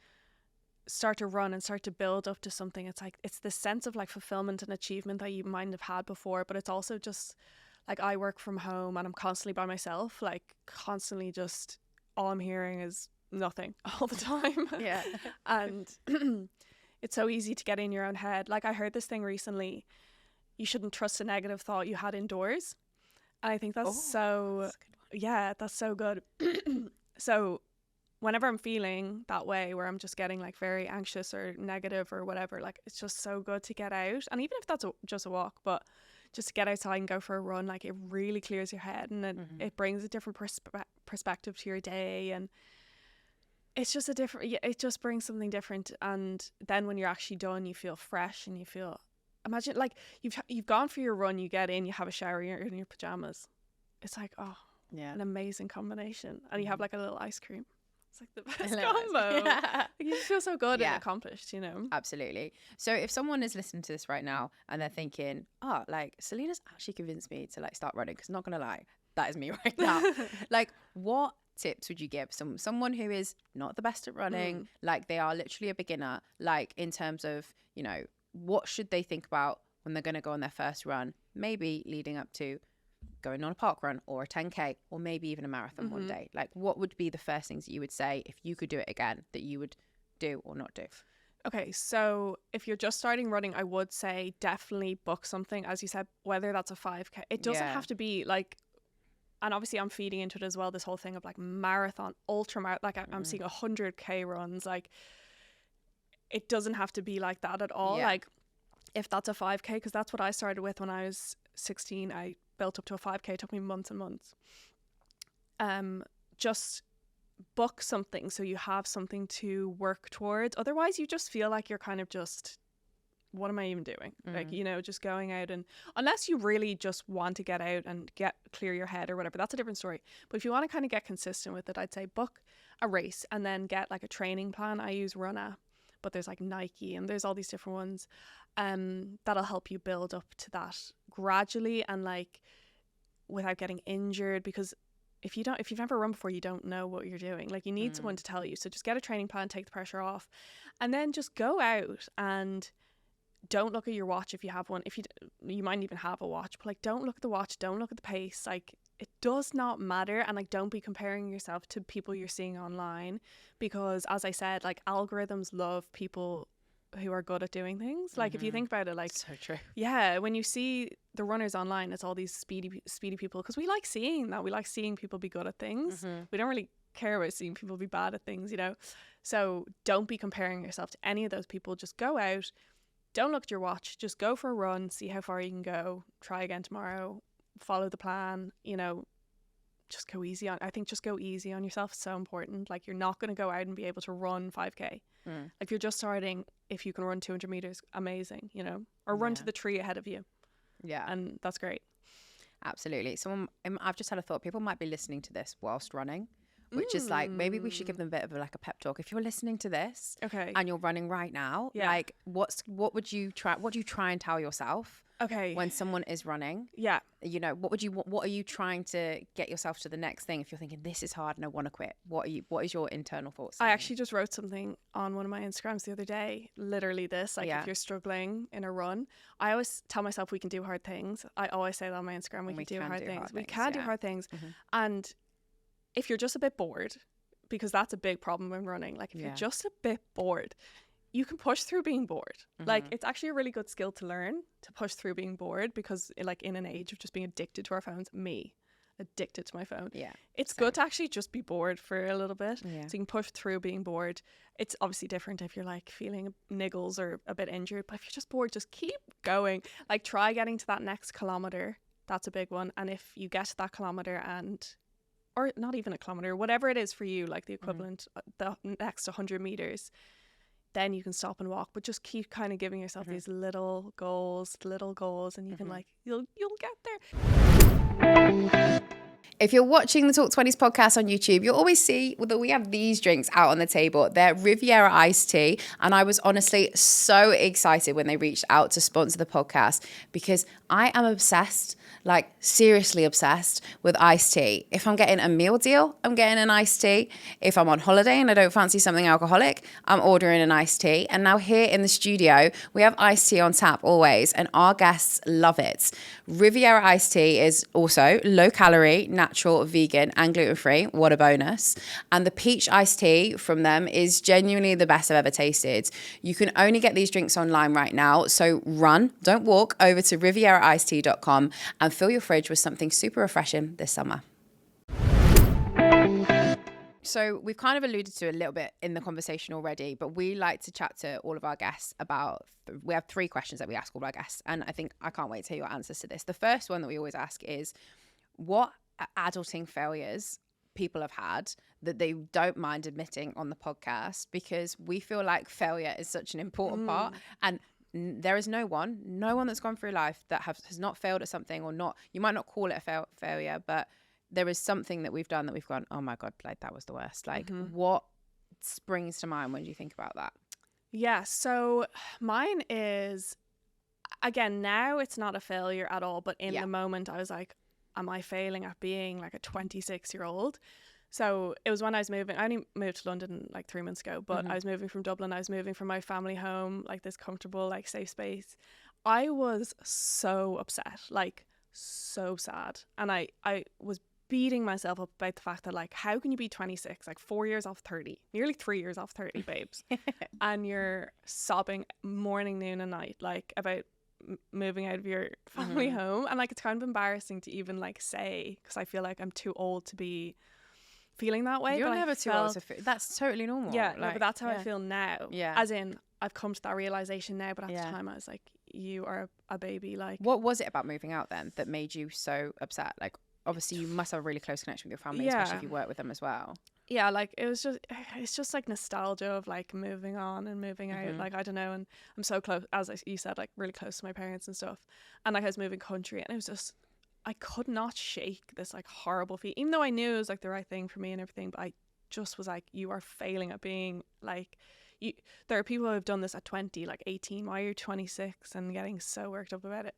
start to run and start to build up to something, it's like, it's this sense of like fulfillment and achievement that you might have had before. But it's also just like, I work from home and I'm constantly by myself, like constantly just all I'm hearing is nothing all the time. And it's so easy to get in your own head. Like, I heard this thing recently, you shouldn't trust a negative thought you had indoors. And I think that's that's so good. So whenever I'm feeling that way, where I'm just getting like very anxious or negative or whatever, like, it's just so good to get out. And even if that's just a walk, but just to get outside and go for a run, like, it really clears your head, and it brings a different perspective to your day. And it's just it just brings something different. And then when you're actually done, you feel fresh and you feel, imagine like you've gone for your run, you get in, you have a shower, you're in your pajamas. It's like, an amazing combination. And you have like a little ice cream. It's like the best combo. Like, you just feel so good and accomplished, you know? Absolutely. So if someone is listening to this right now and they're thinking, like, Celina's actually convinced me to like start running, because not going to lie, that is me right now. Like, what tips would you give someone who is not the best at running, like they are literally a beginner, like in terms of, you know, what should they think about when they're going to go on their first run, maybe leading up to going on a park run or a 10k or maybe even a marathon one day? Like, what would be the first things that you would say if you could do it again that you would do or not do? Okay, so if you're just starting running, I would say definitely book something, as you said, whether that's a 5k. It doesn't have to be like, and obviously I'm feeding into it as well, this whole thing of like marathon, ultra marathon, like I'm seeing 100k runs. Like, it doesn't have to be like that at all. Like, if that's a 5k, because that's what I started with when I was 16, I built up to a 5k. It took me months and months. Just book something so you have something to work towards. Otherwise you just feel like you're kind of just what am I even doing? Like, you know, just going out, and unless you really just want to get out and clear your head or whatever, that's a different story. But if you want to kind of get consistent with it, I'd say book a race and then get like a training plan. I use Run App, but there's like Nike and there's all these different ones that'll help you build up to that gradually and like without getting injured, because if you've never run before, you don't know what you're doing. Like, you need someone to tell you. So just get a training plan, take the pressure off, and then just go out and don't look at your watch if you have one. If you might even have a watch, but like, don't look at the watch, don't look at the pace. Like, it does not matter. And like, don't be comparing yourself to people you're seeing online, because as I said, like, algorithms love people who are good at doing things. Like, if you think about it, like, so true. Yeah, when you see the runners online, it's all these speedy people, because we like seeing that. We like seeing people be good at things. We don't really care about seeing people be bad at things, you know. So don't be comparing yourself to any of those people. Just go out, don't look at your watch, just go for a run, see how far you can go, try again tomorrow, follow the plan, you know. Just go easy on, I think just go easy on yourself is so important. Like, you're not going to go out and be able to run 5k. If you're just starting, if you can run 200 meters, amazing, you know, or run to the tree ahead of you. Yeah. And that's great. Absolutely. So I've just had a thought. People might be listening to this whilst running, which is like, maybe we should give them a bit of like a pep talk. If you're listening to this and you're running right now, like, what do you try and tell yourself when someone is running? You know, what are you trying to get yourself to the next thing? If you're thinking this is hard and I want to quit, what is your internal thoughts? I actually just wrote something on one of my Instagrams the other day, literally this, like, if you're struggling in a run, I always tell myself we can do hard things. I always say that on my Instagram, we can do hard things. We can do hard things. And if you're just a bit bored, because that's a big problem when running, like, if you're just a bit bored, you can push through being bored. Like, it's actually a really good skill to learn, to push through being bored, because like, in an age of just being addicted to our phones, addicted to my phone, it's good to actually just be bored for a little bit. So you can push through being bored. It's obviously different if you're like feeling niggles or a bit injured, but if you're just bored, just keep going. Like, try getting to that next kilometer. That's a big one. And if you get to that kilometer or not even a kilometer, whatever it is for you, like the equivalent, the next 100 meters, then you can stop and walk. But just keep kind of giving yourself these little goals, and you can like, you'll get there. If you're watching the Talk 20s podcast on YouTube, you'll always see that we have these drinks out on the table. They're Riviera iced tea. And I was honestly so excited when they reached out to sponsor the podcast, because I am obsessed, like seriously obsessed with iced tea. If I'm getting a meal deal, I'm getting an iced tea. If I'm on holiday and I don't fancy something alcoholic, I'm ordering an iced tea. And now here in the studio, we have iced tea on tap always, and our guests love it. Riviera iced tea is also low calorie, natural, vegan, and gluten-free. What a bonus. And the peach iced tea from them is genuinely the best I've ever tasted. You can only get these drinks online right now. So run, don't walk, over to rivieraicedtea.com and fill your fridge with something super refreshing this summer. So we've kind of alluded to a little bit in the conversation already, but we like to chat to all of our guests about, we have 3 questions that we ask all our guests. And I can't wait to hear your answers to this. The first one that we always ask is, what adulting failures people have had that they don't mind admitting on the podcast, because we feel like failure is such an important part, and there is no one that's gone through life that has not failed at something, or not, you might not call it a failure, but there is something that we've done that we've gone, oh my God, like that was the worst. Like, what springs to mind when you think about that? Yeah, so mine is, again, now it's not a failure at all, but in the moment I was like, am I failing at being like a 26-year-old? So it was when I was moving. I only moved to London like 3 months ago, but I was moving from Dublin. I was moving from my family home, like this comfortable, like safe space. I was so upset, like so sad. And I was beating myself up about the fact that, like, how can you be 26, like 4 years off 30, nearly 3 years off 30, babes, and you're sobbing morning, noon and night, like, about moving out of your family home. And like, it's kind of embarrassing to even like say, because I feel like I'm too old to be feeling that way. You're but never too old to feel. That's totally normal. Yeah, like, no, but that's how I feel now. Yeah, as in I've come to that realization now, but at the time I was like, you are a baby. Like, what was it about moving out then that made you so upset? Like, obviously you must have a really close connection with your family, especially if you work with them as well. Yeah, like it's just like nostalgia of like moving on and moving out. Like I don't know, and I'm so close, as you said, like really close to my parents and stuff. And like I was moving country, and it was just I could not shake this like horrible feeling, even though I knew it was like the right thing for me and everything. But I just was like, you are failing at being like you. There are people who have done this at 20, like 18. Why are you 26 and getting so worked up about it?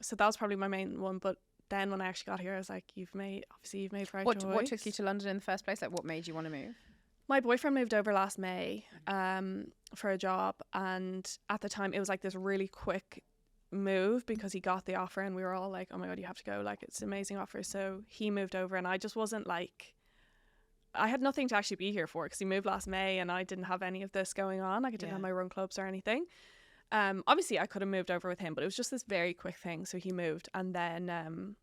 So that was probably my main one, but. Then when I actually got here, I was like, you've made the right choice. What took you to London in the first place? Like, what made you want to move? My boyfriend moved over last May for a job, and at the time it was like this really quick move because he got the offer and we were all like, oh my god, you have to go, like it's an amazing offer. So he moved over and I just wasn't like, I had nothing to actually be here for because he moved last May and I didn't have any of this going on. Like I didn't have my run clubs or anything. Obviously I could have moved over with him, but it was just this very quick thing. So he moved, and then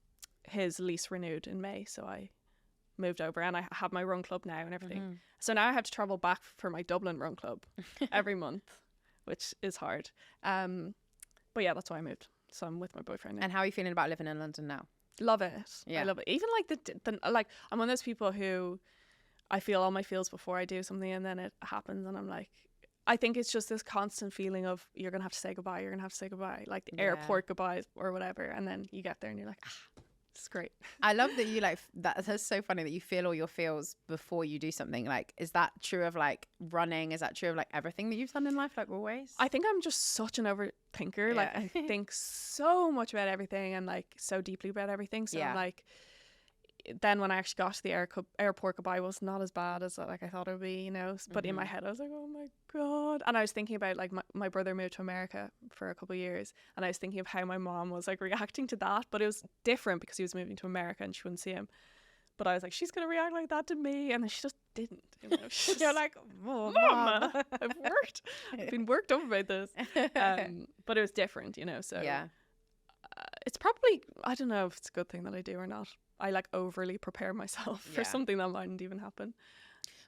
his lease renewed in May, so I moved over and I have my run club now and everything. So now I have to travel back for my Dublin run club every month, which is hard. But yeah, that's why I moved. So I'm with my boyfriend now. And how are you feeling about living in London now? Love it. Yeah. I love it. Even like the like I'm one of those people who I feel all my feels before I do something, and then it happens and I'm like, I think it's just this constant feeling of you're going to have to say goodbye. You're going to have to say goodbye. Like the airport goodbyes or whatever. And then you get there and you're like, it's great. I love that you like that. That's so funny that you feel all your feels before you do something. Like, is that true of like running? Is that true of like everything that you've done in life? Like always? I think I'm just such an overthinker. Like I think so much about everything and like so deeply about everything. So like, then when I actually got to the airport goodbye was not as bad as like I thought it would be, you know. But in my head I was like, oh my god. And I was thinking about like my brother moved to America for a couple of years, and I was thinking of how my mom was like reacting to that, but it was different because he was moving to America and she wouldn't see him. But I was like, she's gonna react like that to me, and then she just didn't, you know. You're like, oh, Mom, I've been worked up about this. But it was different, you know. So it's probably, I don't know if it's a good thing that I do or not. I like overly prepare myself for something that mightn't even happen.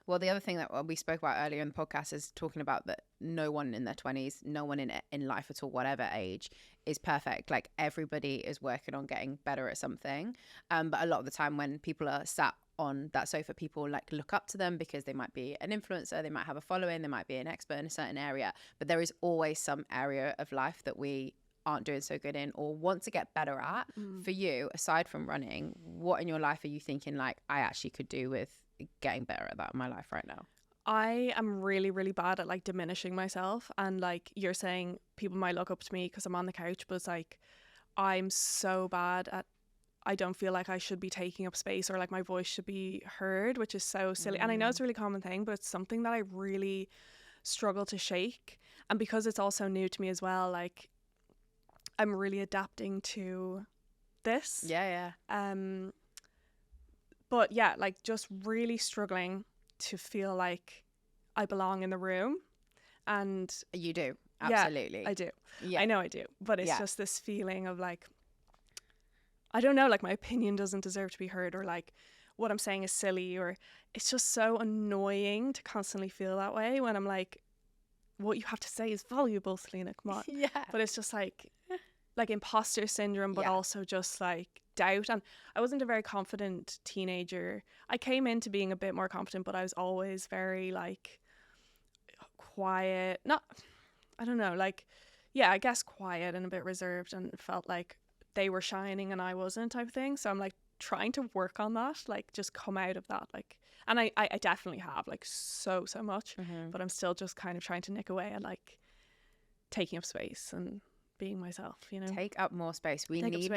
Well, the other thing that we spoke about earlier in the podcast is talking about that no one in their 20s, no one in life at all, whatever age, is perfect. Like everybody is working on getting better at something. But a lot of the time when people are sat on that sofa, people like look up to them because they might be an influencer, they might have a following, they might be an expert in a certain area. But there is always some area of life that we aren't doing so good in or want to get better at. For you, aside from running, what in your life are you thinking like I actually could do with getting better at that in my life right now? I am really, really bad at like diminishing myself, and like you're saying people might look up to me because I'm on the couch, but it's like I'm so bad at, I don't feel like I should be taking up space or like my voice should be heard, which is so silly. And I know it's a really common thing, but it's something that I really struggle to shake. And because it's also new to me as well, like I'm really adapting to this. But yeah, like just really struggling to feel like I belong in the room. And you do. Absolutely. Yeah, I do. Yeah. I know I do. But it's just this feeling of like, I don't know, like my opinion doesn't deserve to be heard, or like what I'm saying is silly, or it's just so annoying to constantly feel that way when I'm like, what you have to say is valuable, Celina, come on. But it's just like imposter syndrome, but also just like doubt. And I wasn't a very confident teenager. I came into being a bit more confident, but I was always very like quiet. I don't know, like, yeah, I guess quiet and a bit reserved, and felt like they were shining and I wasn't, type of thing. So I'm like trying to work on that, like just come out of that, like, and I definitely have like so much, but I'm still just kind of trying to nick away at like taking up space and being myself, you know. Take up more space. We need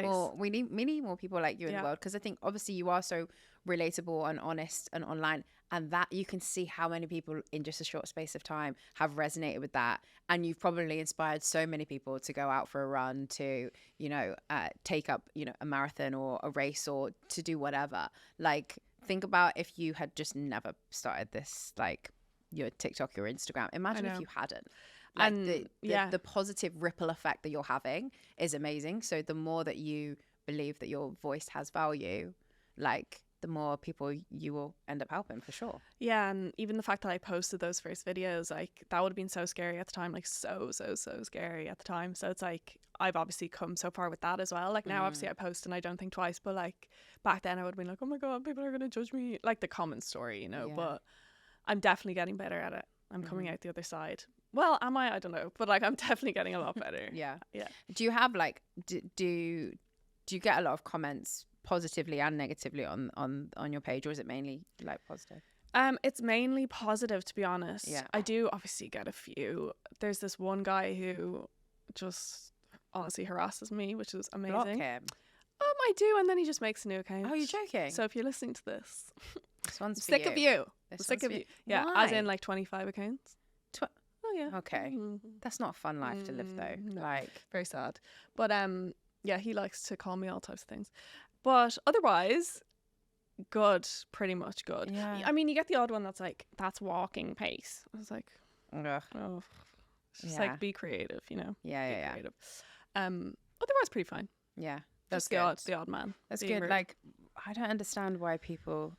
more people like you in the world, because I think obviously you are so relatable and honest and online, and that you can see how many people in just a short space of time have resonated with that, and you've probably inspired so many people to go out for a run, to take up a marathon or a race, or to do whatever. Like, think about if you had just never started this, like your TikTok, your Instagram. Imagine if you hadn't. Like, and the positive ripple effect that you're having is amazing. So the more that you believe that your voice has value, like the more people you will end up helping, for sure. Yeah, and even the fact that I posted those first videos, like that would have been so scary at the time, like so scary at the time. So it's like I've obviously come so far with that as well. Like now obviously I post and I don't think twice, but like back then I would have been like, oh my God, people are going to judge me. Like the common story, you know, but I'm definitely getting better at it. I'm coming out the other side. Well, am I? I don't know. But like I'm definitely getting a lot better. Yeah. Yeah. Do you have like, do you get a lot of comments positively and negatively on your page, or is it mainly like positive? It's mainly positive, to be honest. Yeah. I do obviously get a few. There's this one guy who just honestly harasses me, which is amazing. Block him. I do, and then he just makes a new account. Oh, you're joking? So if you're listening to this, This one's for sick of you. This Sick one's of for you. Yeah, Why? as in like 25 accounts. Oh yeah. Okay. That's not a fun life to live though. No. Like, Very sad. But yeah, he likes to call me all types of things. But otherwise, good, pretty much good. Yeah. I mean, you get the odd one that's like, that's walking pace. I was like, ugh. oh, it's just Yeah. like be creative, you know. Yeah. Be creative. Otherwise, pretty fine. Yeah. That's That's the odd man. That's being good. rude. Like, I don't understand why people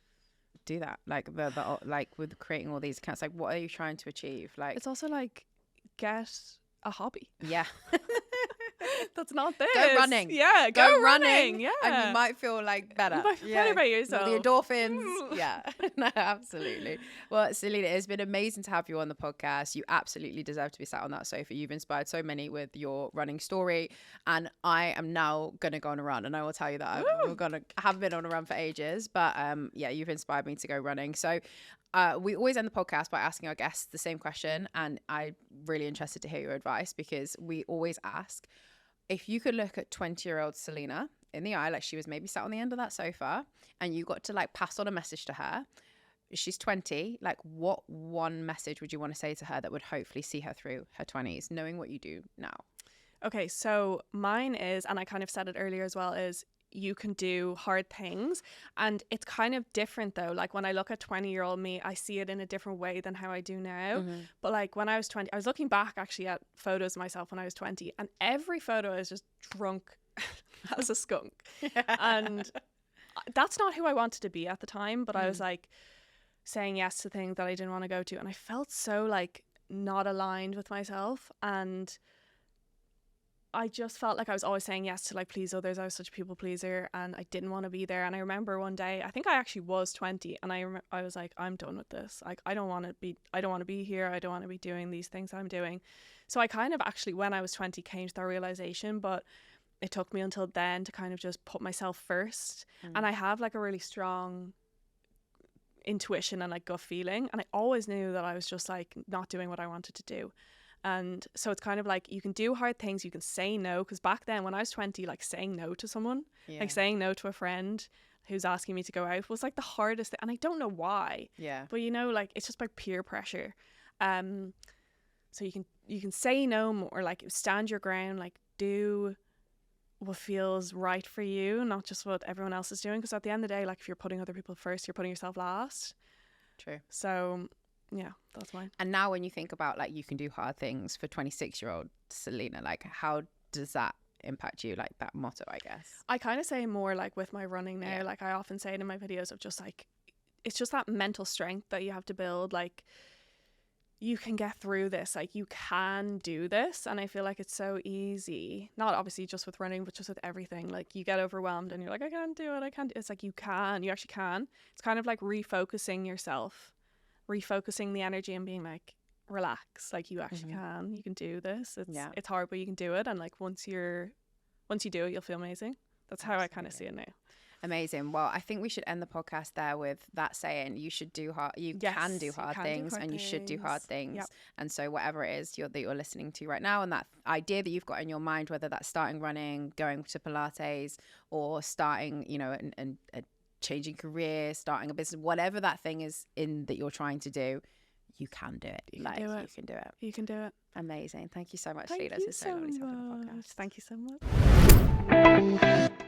do that. Like the like with creating all these accounts. Like, what are you trying to achieve? Like, it's also like, get a hobby. yeah. That's not this. Go running. Yeah, go running. Yeah. And you might feel like better. You might feel better about yourself. The endorphins. Yeah. No, absolutely. Well, Celina, it's been amazing to have you on the podcast. You absolutely deserve to be sat on that sofa. You've inspired so many with your running story. And I am now going to go on a run. And I will tell you that I haven't been on a run for ages. But yeah, you've inspired me to go running. So we always end the podcast by asking our guests the same question. And I'm really interested to hear your advice, because we always ask, if you could look at 20-year-old Celina in the eye, like she was maybe sat on the end of that sofa, and you got to like pass on a message to her, she's 20, like what one message would you want to say to her that would hopefully see her through her 20s, knowing what you do now? Okay, so mine is, and I kind of said it earlier as well, is you can do hard things. And it's kind of different though. Like when I look at 20-year-old me, I see it in a different way than how I do now. But like when I was 20, I was looking back actually at photos of myself when I was 20, and every photo is just drunk as a skunk. And that's not who I wanted to be at the time, but I was like saying yes to things that I didn't want to go to, and I felt so like not aligned with myself, and I just felt like I was always saying yes to like please others. I was such a people pleaser, and I didn't want to be there. And I remember one day, I think I actually was 20, and I was like, I'm done with this. Like I don't want to be here. I don't want to be doing these things I'm doing. So I kind of actually, when I was 20, came to that realization, but it took me until then to kind of just put myself first. And I have like a really strong intuition and like gut feeling, and I always knew that I was just like not doing what I wanted to do. And so it's kind of like you can do hard things, you can say no, because back then when I was 20, like saying no to someone, like saying no to a friend who's asking me to go out was like the hardest thing, and I don't know why. But you know, like it's just by peer pressure. So you can say no more, like stand your ground, like do what feels right for you, not just what everyone else is doing, because at the end of the day, like if you're putting other people first, you're putting yourself last. True. So yeah, that's mine. And now when you think about like you can do hard things for 26-year-old Celina, like how does that impact you, like that motto, I guess? I kind of say more like with my running now, like I often say it in my videos of just like, it's just that mental strength that you have to build. Like you can get through this, like you can do this. And I feel like it's so easy, not obviously just with running, but just with everything. Like you get overwhelmed and you're like, I can't do it. It's like you actually can. It's kind of like refocusing yourself, refocusing the energy and being like, relax, like you actually you can do this. It's hard, but you can do it. And like once you do it, you'll feel amazing. That's how I kind of see it now. Amazing. Well, I think we should end the podcast there with that saying, you should do hard, can do hard things, and you should do hard things. Yep. And so whatever it is that you're listening to right now, and that idea that you've got in your mind, whether that's starting running, going to Pilates, or starting, you know, and changing career, starting a business, whatever that thing is in that you're trying to do, you can do it. You can do it. You can do it. Amazing. Thank you so much, Thank Celina. you It's so lovely to have you on the much. podcast. Thank you so much.